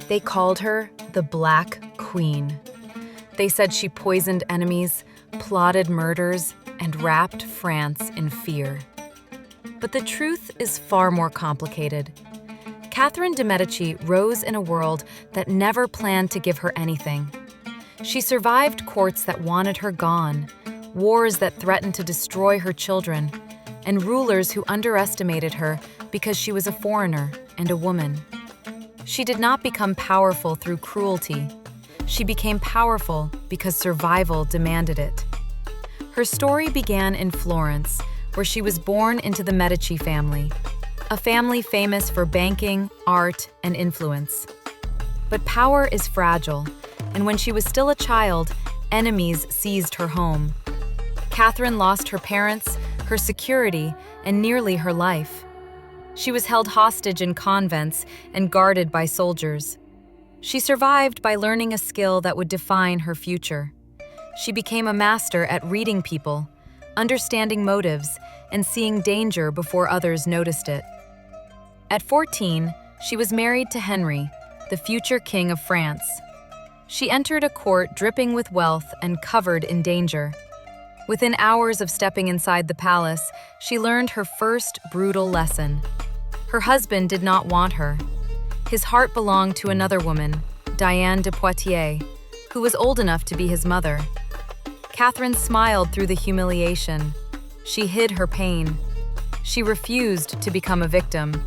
They called her the Black Queen. They said she poisoned enemies, plotted murders, and wrapped France in fear. But the truth is far more complicated. Catherine de Medici rose in a world that never planned to give her anything. She survived courts that wanted her gone, wars that threatened to destroy her children, and rulers who underestimated her because she was a foreigner and a woman. She did not become powerful through cruelty. She became powerful because survival demanded it. Her story began in Florence, where she was born into the Medici family, a family famous for banking, art, and influence. But power is fragile, and when she was still a child, enemies seized her home. Catherine lost her parents, her security, and nearly her life. She was held hostage in convents and guarded by soldiers. She survived by learning a skill that would define her future. She became a master at reading people, understanding motives, and seeing danger before others noticed it. At 14, she was married to Henry, the future king of France. She entered a court dripping with wealth and covered in danger. Within hours of stepping inside the palace, she learned her first brutal lesson. Her husband did not want her. His heart belonged to another woman, Diane de Poitiers, who was old enough to be his mother. Catherine smiled through the humiliation. She hid her pain. She refused to become a victim.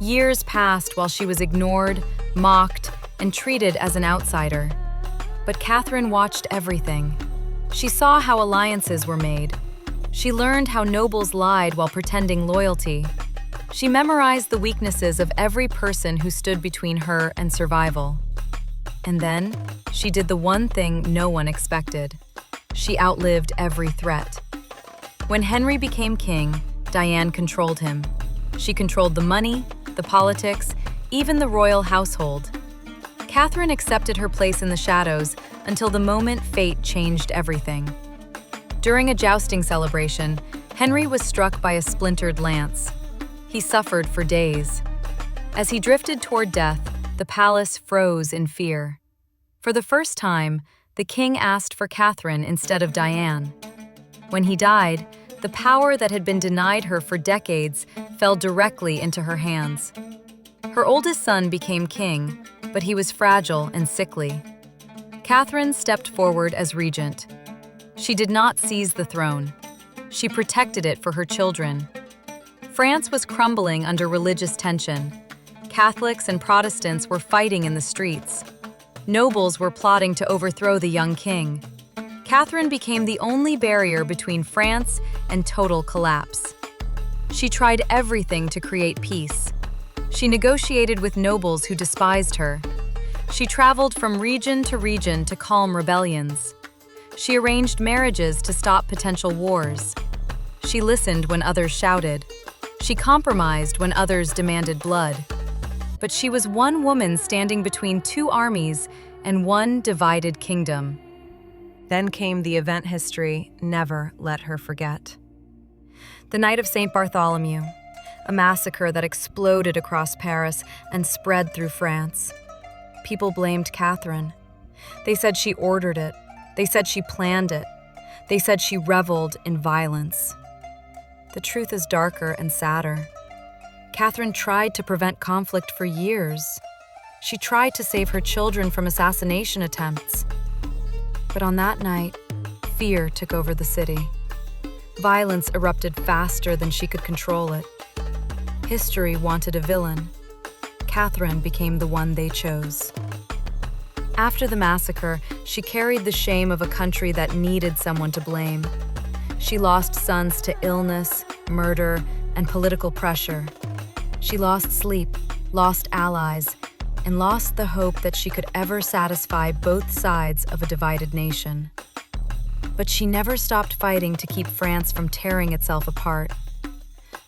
Years passed while she was ignored, mocked, and treated as an outsider. But Catherine watched everything. She saw how alliances were made. She learned how nobles lied while pretending loyalty. She memorized the weaknesses of every person who stood between her and survival. And then, she did the one thing no one expected. She outlived every threat. When Henry became king, Diane controlled him. She controlled the money, the politics, even the royal household. Catherine accepted her place in the shadows until the moment fate changed everything. During a jousting celebration, Henry was struck by a splintered lance. He suffered for days. As he drifted toward death, the palace froze in fear. For the first time, the king asked for Catherine instead of Diane. When he died, the power that had been denied her for decades fell directly into her hands. Her oldest son became king, but he was fragile and sickly. Catherine stepped forward as regent. She did not seize the throne. She protected it for her children. France was crumbling under religious tension. Catholics and Protestants were fighting in the streets. Nobles were plotting to overthrow the young king. Catherine became the only barrier between France and total collapse. She tried everything to create peace. She negotiated with nobles who despised her. She traveled from region to calm rebellions. She arranged marriages to stop potential wars. She listened when others shouted. She compromised when others demanded blood. But she was one woman standing between two armies and one divided kingdom. Then came the event history never let her forget. The night of St. Bartholomew, a massacre that exploded across Paris and spread through France. People blamed Catherine. They said she ordered it. They said she planned it. They said she reveled in violence. The truth is darker and sadder. Catherine tried to prevent conflict for years. She tried to save her children from assassination attempts. But on that night, fear took over the city. Violence erupted faster than she could control it. History wanted a villain. Catherine became the one they chose. After the massacre, she carried the shame of a country that needed someone to blame. She lost sons to illness, murder, and political pressure. She lost sleep, lost allies, and lost the hope that she could ever satisfy both sides of a divided nation. But she never stopped fighting to keep France from tearing itself apart.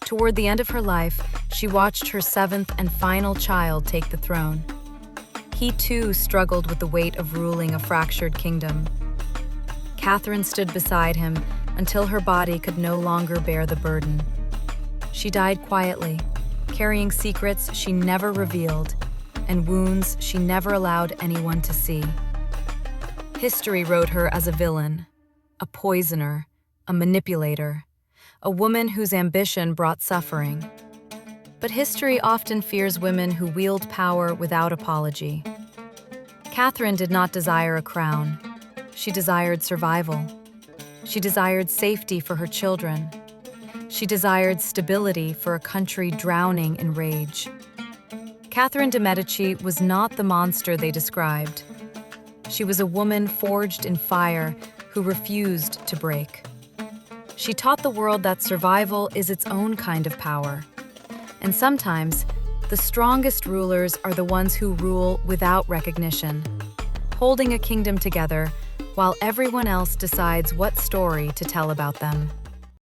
Toward the end of her life, she watched her seventh and final child take the throne. He too struggled with the weight of ruling a fractured kingdom. Catherine stood beside him until her body could no longer bear the burden. She died quietly, carrying secrets she never revealed, and wounds she never allowed anyone to see. History wrote her as a villain, a poisoner, a manipulator, a woman whose ambition brought suffering. But history often fears women who wield power without apology. Catherine did not desire a crown. She desired survival. She desired safety for her children. She desired stability for a country drowning in rage. Catherine de Medici was not the monster they described. She was a woman forged in fire who refused to break. She taught the world that survival is its own kind of power. And sometimes, the strongest rulers are the ones who rule without recognition, holding a kingdom together while everyone else decides what story to tell about them.